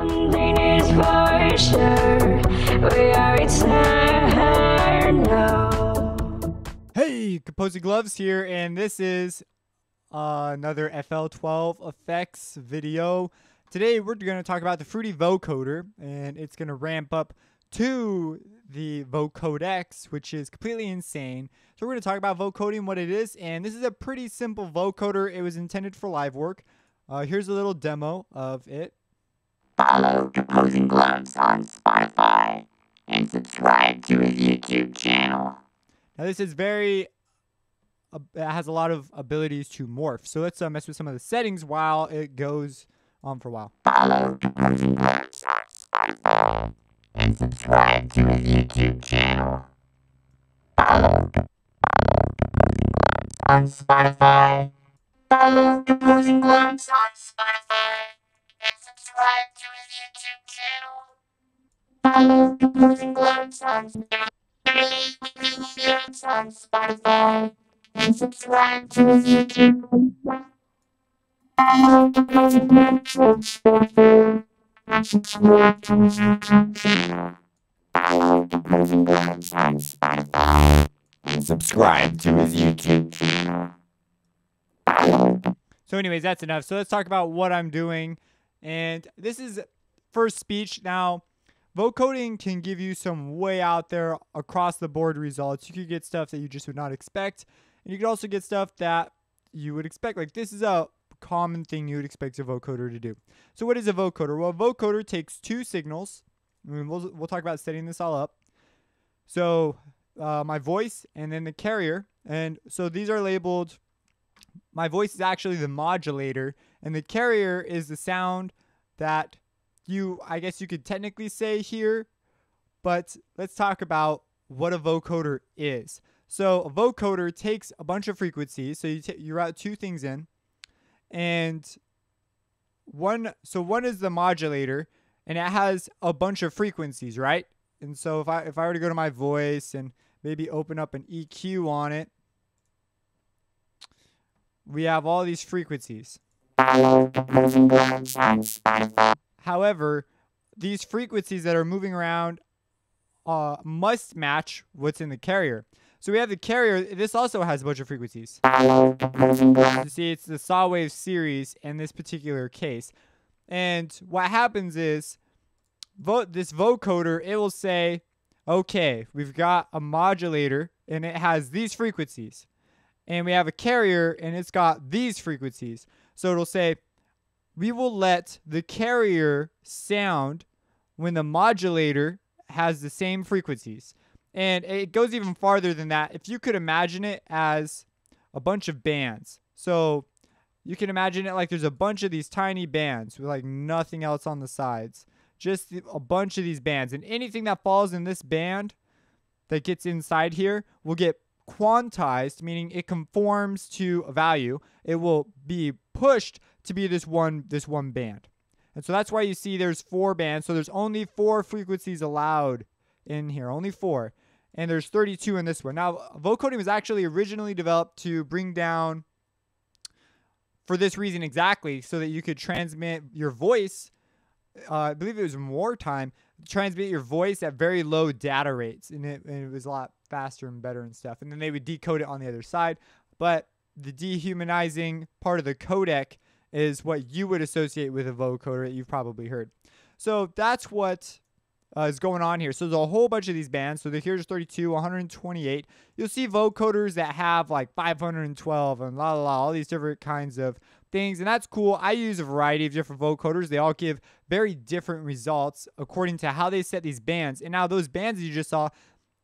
Something is for sure. We are eternal. Hey, Composing Gloves here, and this is another FL12 effects video. Today we're going to talk about the Fruity Vocoder, and it's going to ramp up to the Vocoders, which is completely insane. So we're going to talk about vocoding, what it is, and this is a pretty simple vocoder. It was intended for live work. Here's a little demo of it. Follow Composing Gloves on Spotify and subscribe to his YouTube channel. Now this is very, it has a lot of abilities to morph. So let's mess with some of the settings while it goes on for a while. Follow Composing Gloves on Spotify and subscribe to his YouTube channel. Follow Composing Gloves on Spotify. Follow Composing Gloves on Spotify and subscribe to his YouTube channel. Follow Composing Gloves on Spotify and subscribe to his YouTube channel. Follow Composing Gloves on Spotify and subscribe to his YouTube channel. Follow Composing Gloves on Spotify and subscribe to his YouTube channel. So anyways, that's enough. So let's talk about what I'm doing. And this is first speech. Now, vocoding can give you some way out there across the board results. You could get stuff that you just would not expect. And you could also get stuff that you would expect. Like this is a common thing you would expect a vocoder to do. So what is a vocoder? Well, a vocoder takes two signals. I mean, we'll talk about setting this all up. So my voice and then the carrier. And so these are labeled. My voice is actually the modulator, and the carrier is the sound that I guess you could technically say here, but let's talk about what a vocoder is. So a vocoder takes a bunch of frequencies. So you route two things in, and one is the modulator, and it has a bunch of frequencies, right? And so if I were to go to my voice and maybe open up an EQ on it, we have all these frequencies. However, these frequencies that are moving around must match what's in the carrier. So we have the carrier. This also has a bunch of frequencies. You see, it's the saw wave series in this particular case. And what happens is this vocoder, it will say, okay, we've got a modulator and it has these frequencies. And we have a carrier, and it's got these frequencies. So it'll say, we will let the carrier sound when the modulator has the same frequencies. And it goes even farther than that. If you could imagine it as a bunch of bands. So you can imagine it like there's a bunch of these tiny bands with like nothing else on the sides. Just a bunch of these bands. And anything that falls in this band that gets inside here will get quantized, meaning it conforms to a value. It will be pushed to be this one band. And so that's why you see there's 4 bands. So there's only 4 frequencies allowed in here, only 4. And there's 32 in this one. Now, vocoding was actually originally developed to bring down, for this reason exactly, so that you could transmit your voice. I believe it was in wartime, transmit your voice at very low data rates, and it was a lot faster and better and stuff. And then they would decode it on the other side. But the dehumanizing part of the codec is what you would associate with a vocoder that you've probably heard. So that's what is going on here. So there's a whole bunch of these bands. So here's 32, 128. You'll see vocoders that have like 512 and all these different kinds of things, and that's cool. I use a variety of different vocoders. They all give very different results according to how they set these bands. And now those bands you just saw,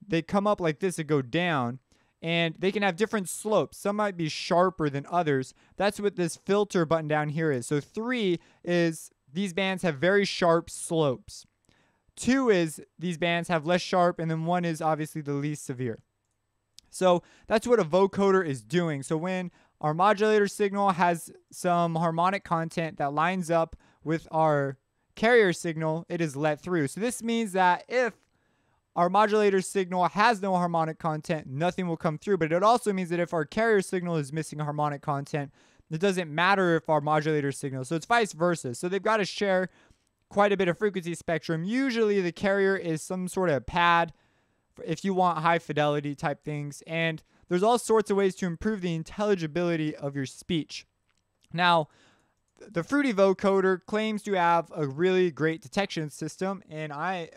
they come up like this and go down, and they can have different slopes. Some might be sharper than others. That's what this filter button down here is. So 3 is these bands have very sharp slopes. 2 is these bands have less sharp, and then 1 is obviously the least severe. So that's what a vocoder is doing. So when our modulator signal has some harmonic content that lines up with our carrier signal, it is let through. So this means that if our modulator signal has no harmonic content, nothing will come through. But it also means that if our carrier signal is missing harmonic content, it doesn't matter if our modulator signal. So it's vice versa. So they've got to share quite a bit of frequency spectrum. Usually the carrier is some sort of pad if you want high fidelity type things. And there's all sorts of ways to improve the intelligibility of your speech. Now, the Fruity Vocoder claims to have a really great detection system, and I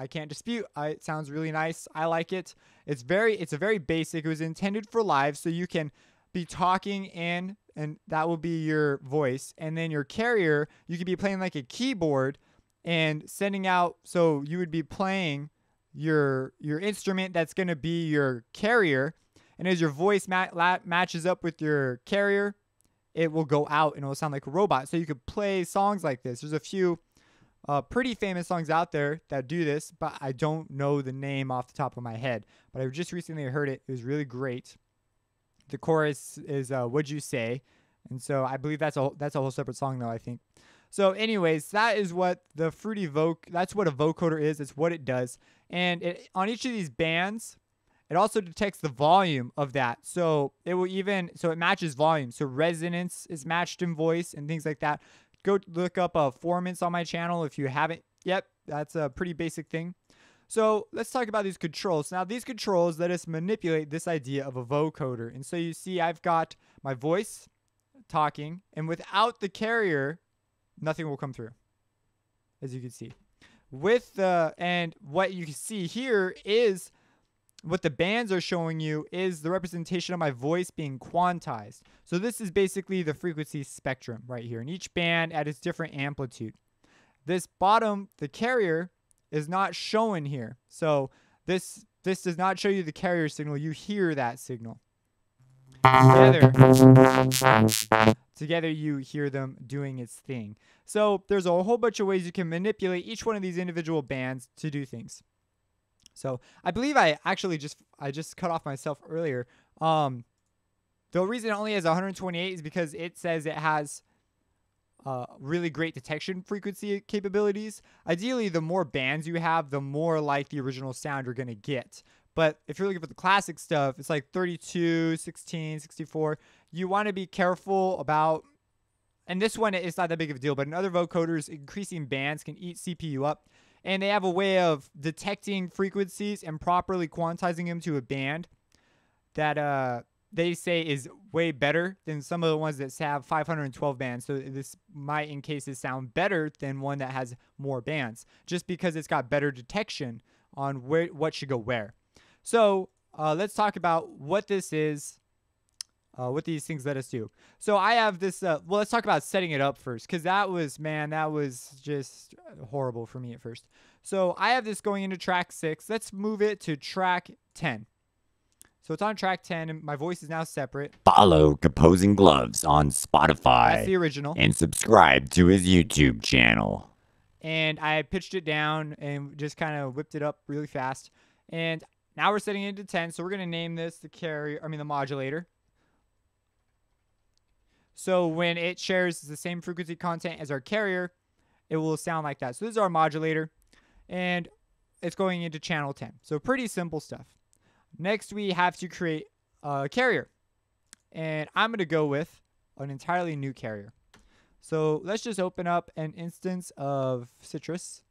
can't dispute. It sounds really nice. I like it. It's a very basic. It was intended for live, so you can be talking in, and that will be your voice, and then your carrier, you could be playing like a keyboard and sending out. So you would be playing your instrument that's going to be your carrier, and as your voice matches up with your carrier, it will go out and it will sound like a robot. So you could play songs like this. There's a few pretty famous songs out there that do this, but I don't know the name off the top of my head. But I just recently heard it. It was really great. The chorus is "What'd You Say?" And so I believe that's a whole separate song though, I think. So anyways, that is what the that's what a vocoder is. It's what it does. And on each of these bands, it also detects the volume of that. So it matches volume. So resonance is matched in voice and things like that. Go look up formants on my channel if you haven't yet. That's a pretty basic thing. So let's talk about these controls. Now these controls let us manipulate this idea of a vocoder. And so you see I've got my voice talking, and without the carrier, nothing will come through, as you can see. And what you can see here is what the bands are showing you is the representation of my voice being quantized. So this is basically the frequency spectrum right here. And each band at its different amplitude. This bottom, the carrier, is not shown here. So this does not show you the carrier signal. You hear that signal. Together you hear them doing its thing. So there's a whole bunch of ways you can manipulate each one of these individual bands to do things. So I believe I just cut off myself earlier. The reason it only has 128 is because it says it has really great detection frequency capabilities. Ideally, the more bands you have, the more like the original sound you're going to get. But if you're looking for the classic stuff, it's like 32, 16, 64. You want to be careful about, and this one is not that big of a deal, but in other vocoders, increasing bands can eat CPU up. And they have a way of detecting frequencies and properly quantizing them to a band that they say is way better than some of the ones that have 512 bands. So this might, in cases, sound better than one that has more bands, just because it's got better detection on what should go where. So let's talk about what this is, what these things let us do. So I have this, well, let's talk about setting it up first, because that was just horrible for me at first. So I have this going into track 6. Let's move it to track 10. So it's on track 10, and my voice is now separate. Follow Composing Gloves on Spotify. That's the original. And subscribe to his YouTube channel. And I pitched it down and just kind of whipped it up really fast. And now we're setting it to 10, so we're going to name this the modulator. So when it shares the same frequency content as our carrier, it will sound like that. So this is our modulator, and it's going into channel 10. So pretty simple stuff. Next, we have to create a carrier, and I'm going to go with an entirely new carrier. So let's just open up an instance of Citrus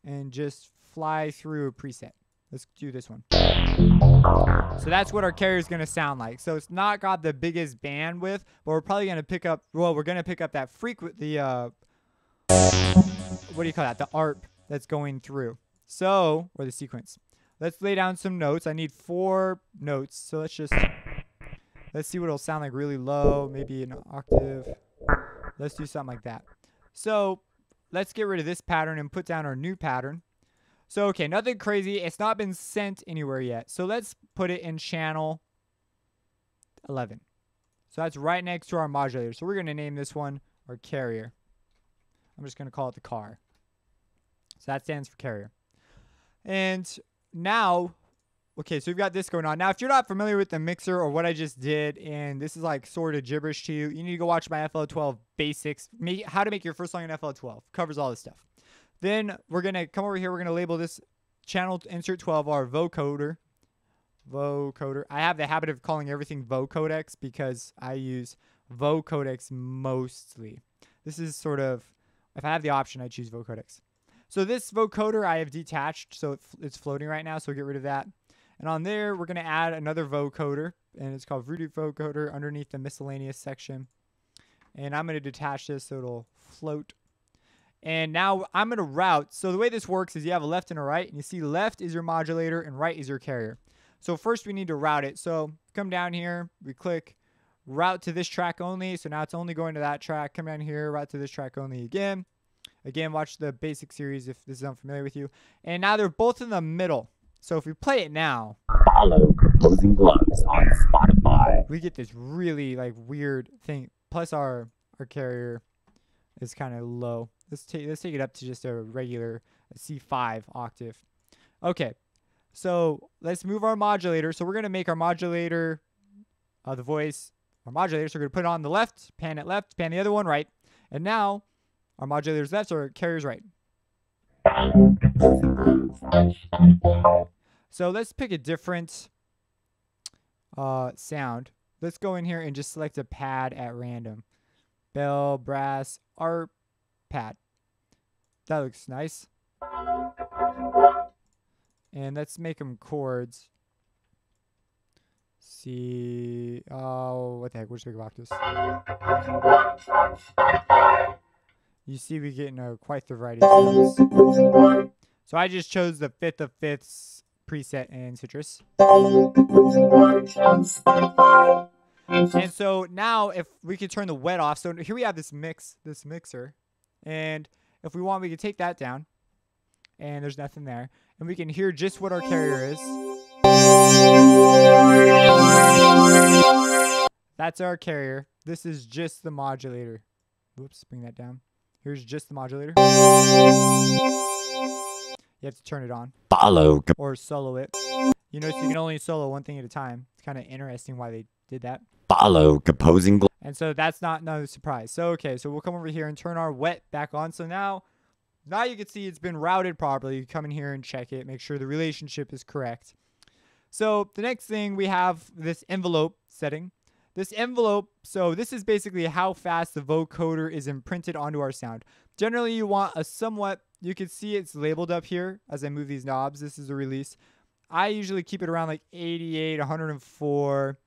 and just fly through a preset. Let's do this one. So that's what our carrier is going to sound like. So it's not got the biggest bandwidth, but we're probably going to pick up, we're going to pick up that what do you call that? The ARP that's going through. So, or the sequence. Let's lay down some notes. I need 4 notes. So let's see what it'll sound like really low, maybe an octave. Let's do something like that. So let's get rid of this pattern and put down our new pattern. So, okay, nothing crazy. It's not been sent anywhere yet. So let's put it in channel 11. So that's right next to our modulator. So we're going to name this one our carrier. I'm just going to call it the car. So that stands for carrier. And now, okay, so we've got this going on. Now, if you're not familiar with the mixer or what I just did, and this is like sort of gibberish to you, you need to go watch my FL12 basics. How to make your first song in FL12. Covers all this stuff. Then we're going to come over here. We're going to label this channel insert 12 our vocoder. Vocoder. I have the habit of calling everything vocodex because I use vocodex mostly. This is sort of, if I have the option, I choose vocodex. So this vocoder I have detached, so it's floating right now, so we'll get rid of that. And on there, we're going to add another vocoder, and it's called Voodoo Vocoder underneath the miscellaneous section. And I'm going to detach this so it'll float. And now I'm going to route. So the way this works is you have a left and a right, and you see left is your modulator and right is your carrier. So first we need to route it. So come down here, we click route to this track only. So now it's only going to that track. Come down here, route to this track only again. Again, watch the basic series if this is unfamiliar with you. And now they're both in the middle. So if we play it now, Follow Composing Gloves on Spotify. we get this really like weird thing. Plus our carrier is kind of low. Let's take it up to just a regular C5 octave. Okay, so let's move our modulator. So we're gonna make our modulator, the voice, our modulator. So we're gonna put it on the left, pan it left, pan the other one right, and now our modulator's left, so our carrier's right. So let's pick a different sound. Let's go in here and just select a pad at random. Bell, brass, ARP pad. That looks nice. And let's make them chords. See, oh, what the heck? We'll just make octaves. You see, we get quite the variety of sounds. So I just chose the 5th of 5ths preset in Citrus. And so now if we could turn the wet off. So here we have this mixer. And if we want, we could take that down. And there's nothing there. And we can hear just what our carrier is. That's our carrier. This is just the modulator. Whoops, bring that down. Here's just the modulator. You have to turn it on. Follow. Or solo it. You notice you can only solo one thing at a time. It's kind of interesting why they did that. Follow Composing Gloves. And so that's not no surprise. So okay, so we'll come over here and turn our wet back on. So now you can see it's been routed properly. You come in here and check it, make sure the relationship is correct. So the next thing we have this envelope setting. This envelope, so this is basically how fast the vocoder is imprinted onto our sound. Generally, you want a somewhat, you can see it's labeled up here as I move these knobs. This is the release. I usually keep it around like 88, 104.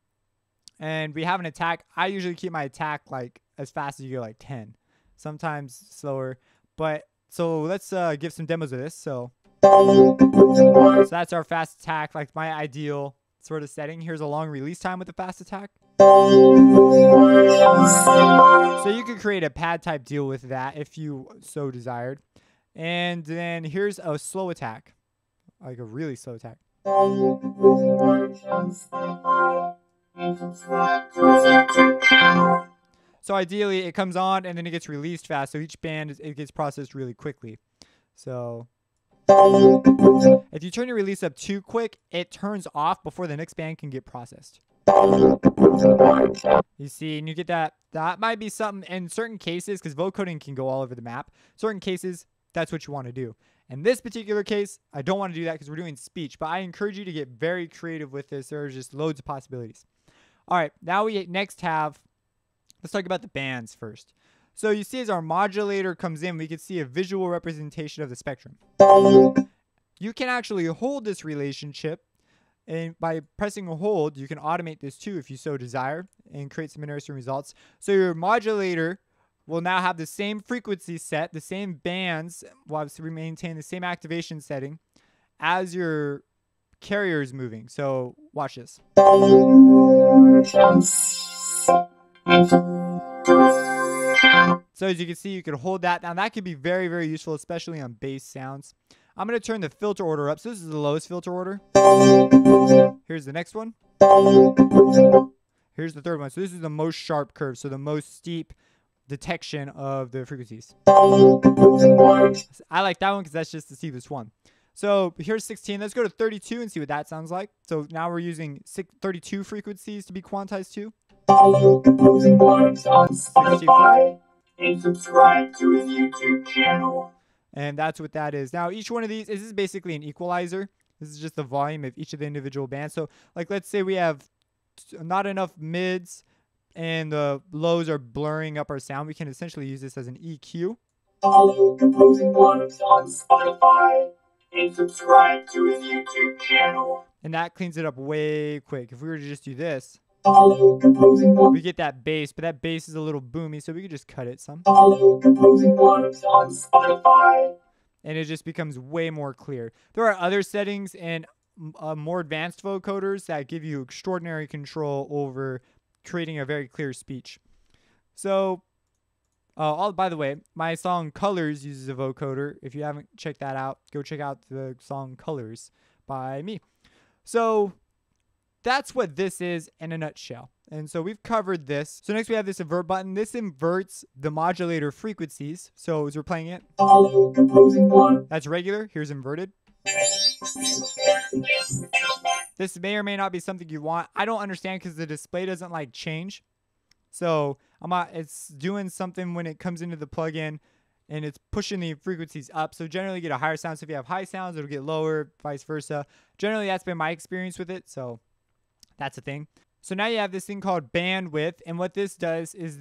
And we have an attack. I usually keep my attack like as fast as you go, like 10. Sometimes slower. But so let's give some demos of this. So that's our fast attack, like my ideal sort of setting. Here's a long release time with the fast attack. So you could create a pad type deal with that if you so desired. And then here's a slow attack, like a really slow attack. So ideally it comes on and then it gets released fast. So each band, it gets processed really quickly. So if you turn your release up too quick, it turns off before the next band can get processed. You see, and you get that. That might be something in certain cases, because vocoding can go all over the map. Certain cases, that's what you want to do. In this particular case, I don't want to do that because we're doing speech, but I encourage you to get very creative with this. There are just loads of possibilities. All right, now we next have, let's talk about the bands first. So you see as our modulator comes in, we can see a visual representation of the spectrum. You can actually hold this relationship, and by pressing a hold, you can automate this too if you so desire and create some interesting results. So your modulator will now have the same frequency set, the same bands, will obviously maintain the same activation setting as your carrier is moving. So watch this. So as you can see, you can hold that. Now that could be very, very useful, especially on bass sounds. I'm going to turn the filter order up. So this is the lowest filter order. Here's the next one. Here's the third one. So this is the most sharp curve. So the most steep detection of the frequencies. I like that one because that's just the steepest one. So here's 16. Let's go to 32 and see what that sounds like. So now we're using 32 frequencies to be quantized to. Follow Composing Gloves on 64. Spotify and subscribe to his YouTube channel. And that's what that is. Now, each one of these, this is basically an equalizer. This is just the volume of each of the individual bands. So, like, let's say we have not enough mids and the lows are blurring up our sound. We can essentially use this as an EQ. Follow Composing Blues on Spotify and subscribe to his YouTube channel. And that cleans it up way quick. If we were to just do this, Follow Composing Blues. we get that bass, but that bass is a little boomy, so we could just cut it some. Follow Composing Blues on Spotify. And it just becomes way more clear. There are other settings and more advanced vocoders that give you extraordinary control over creating a very clear speech. So, by the way, my song Colors uses a vocoder. If you haven't checked that out, go check out the song Colors by me. So that's what this is in a nutshell. And so we've covered this. So next we have this invert button. This inverts the modulator frequencies. So as we're playing it, Follow Composing Blues. that's regular. Here's inverted. This may or may not be something you want. I don't understand because the display doesn't like change. So it's doing something when it comes into the plugin and it's pushing the frequencies up. So generally you get a higher sound. So if you have high sounds, it'll get lower, vice versa. Generally that's been my experience with it. So that's a thing. So now you have this thing called bandwidth. And what this does is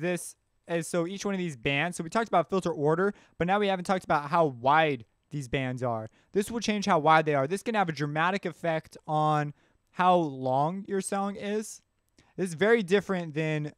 so each one of these bands. So we talked about filter order, but now we haven't talked about how wide these bands are. This will change how wide they are. This can have a dramatic effect on how long your song is. This is very different than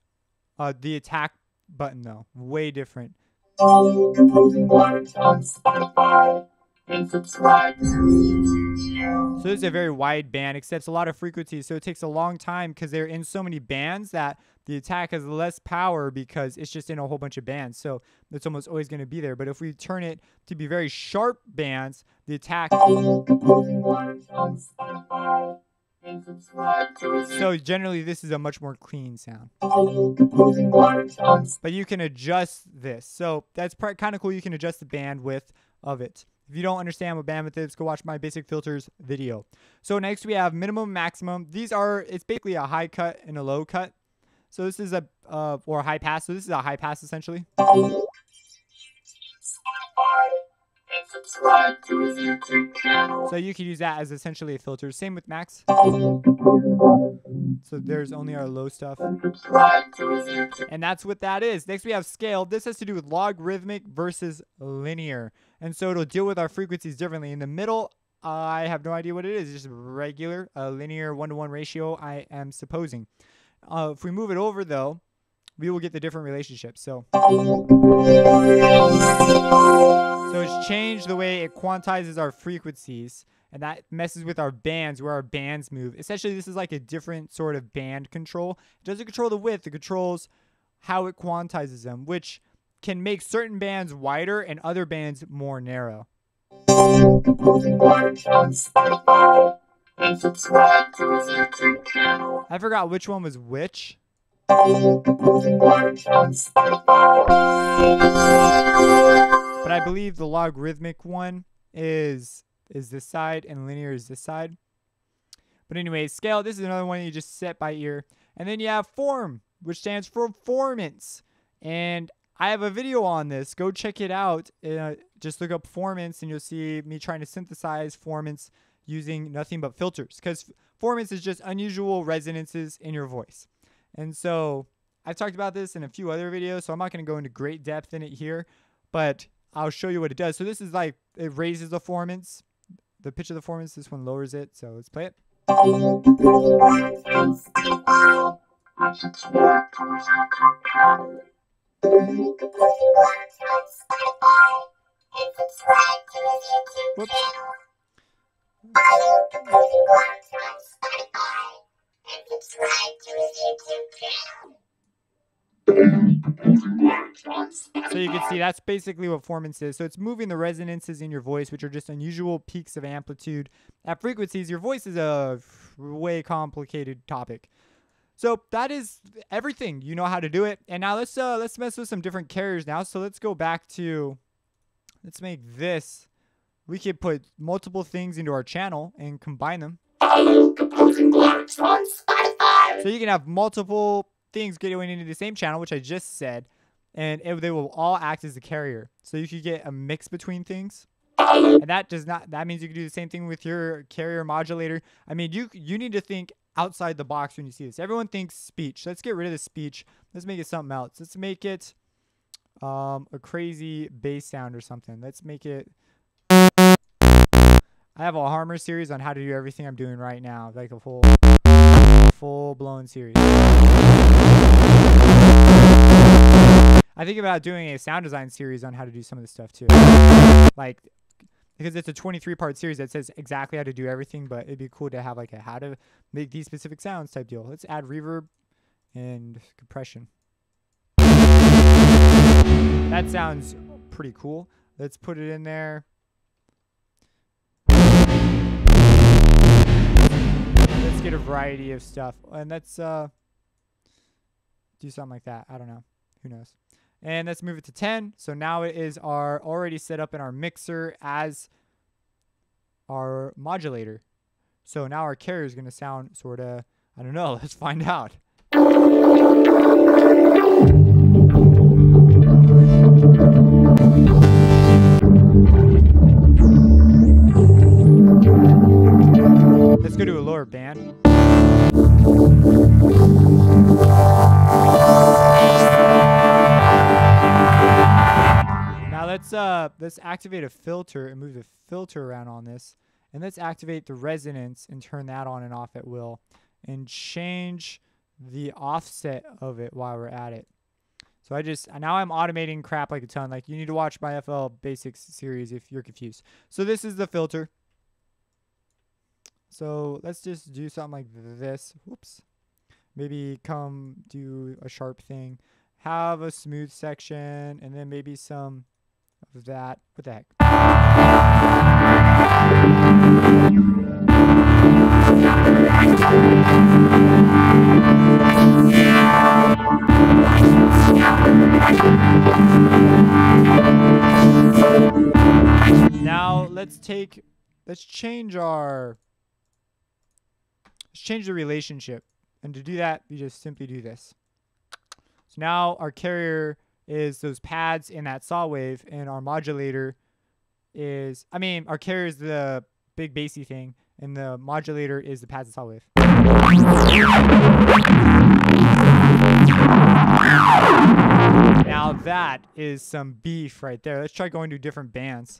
the attack button though. Way different. Follow Composing Blues on Spotify and subscribe to his YouTube channel. So this is a very wide band, accepts a lot of frequencies. So it takes a long time because they're in so many bands that the attack has less power because it's just in a whole bunch of bands. So it's almost always going to be there. But if we turn it to be very sharp bands, the attack. Follow Composing Blues on Spotify and subscribe to his So generally this is a much more clean sound. Follow Composing Blues on But you can adjust this. So that's kind of cool. You can adjust the bandwidth of it. If you don't understand what bandwidth is, go watch my basic filters video. So next we have minimum, maximum. It's basically a high cut and a low cut. So this is or a high pass. So this is a high pass essentially. Spotify and subscribe to his YouTube channel. So you can use that as essentially a filter. Same with max. Follow Composing Blues So there's only our low stuff. and subscribe to his YouTube. And that's what that is. Next we have scale. This has to do with logarithmic versus linear. And so it'll deal with our frequencies differently. In the middle, I have no idea what it is. It's just regular, a linear 1-to-1 ratio, I am supposing. If we move it over, though, we will get the different relationships. So it's changed the way it quantizes our frequencies. And that messes with our bands, where our bands move. Essentially, this is like a different sort of band control. It doesn't control the width. It controls how it quantizes them, which can make certain bands wider and other bands more narrow. Composing Blues on Spotify and subscribe to his YouTube channel. I forgot which one was which. Follow Composing Blues on Spotify. But I believe the logarithmic one is this side and linear is this side. But anyway, scale, this is another one you just set by ear. And then you have form, which stands for formants. And I have a video on this. Go check it out. Just look up formants and you'll see me trying to synthesize formants using nothing but filters. Because formants is just unusual resonances in your voice. And so I've talked about this in a few other videos, so I'm not going to go into great depth in it here. But I'll show you what it does. So this is like, it raises the formants. The pitch of the formants, this one lowers it. So let's play it. Follow Composing Blues on Spotify and subscribe to his YouTube channel. Follow Composing Blues on Spotify and subscribe to his YouTube Whoops. channel. Follow Composing Blues on Spotify and subscribe to his YouTube channel. So you can see that's basically what formants is. So it's moving the resonances in your voice, which are just unusual peaks of amplitude at frequencies. Your voice is a way complicated topic. So that is everything. You know how to do it. And now let's mess with some different carriers now. So let's go back to, let's make this. We could put multiple things into our channel and combine them. Follow Composing Blues on Spotify. So you can have multiple things going into the same channel, which I just said, and they will all act as a carrier. So you could get a mix between things. And that means you can do the same thing with your carrier modulator. I mean, you need to think outside the box when you see this. Everyone thinks speech. Let's get rid of the speech. Let's make it something else. Let's make it a crazy bass sound or something. Let's make it. I have a Harmer series on how to do everything I'm doing right now, like a full-blown series. I think about doing a sound design series on how to do some of this stuff too. Like, because it's a 23-part series that says exactly how to do everything, but it'd be cool to have like a how to make these specific sounds type deal. Let's add reverb and compression. That sounds pretty cool. Let's put it in there. Let's get a variety of stuff. And let's do something like that. I don't know. Who knows? And let's move it to 10. So now it is already set up in our mixer as our modulator. So now our carrier is going to sound sort of, I don't know. Let's find out. Let's go to a lower band. Now let's activate a filter and move the filter around on this. And let's activate the resonance and turn that on and off at will. And change the offset of it while we're at it. So now I'm automating crap like a ton. Like, you need to watch my FL Basics series if you're confused. So this is the filter. So let's just do something like this. Whoops. Maybe come do a sharp thing. Have a smooth section, and then maybe some of that. What the heck? Now let's change the relationship. And to do that, we just simply do this. So now our carrier is those pads in that saw wave, and our modulator is, our carrier is the big bassy thing, and the modulator is the pads and saw wave. Now that is some beef right there. Let's try going to different bands.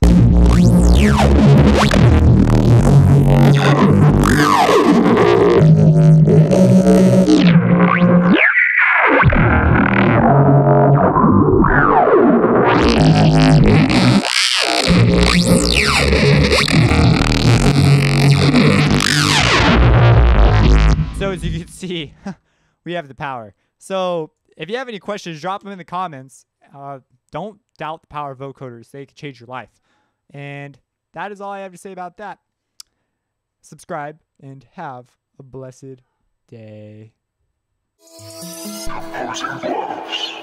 So as you can see, we have the power. So if you have any questions, drop them in the comments. Don't doubt the power of vocoders. They can change your life. And that is all I have to say about that. Subscribe and have a blessed day. Composing gloves.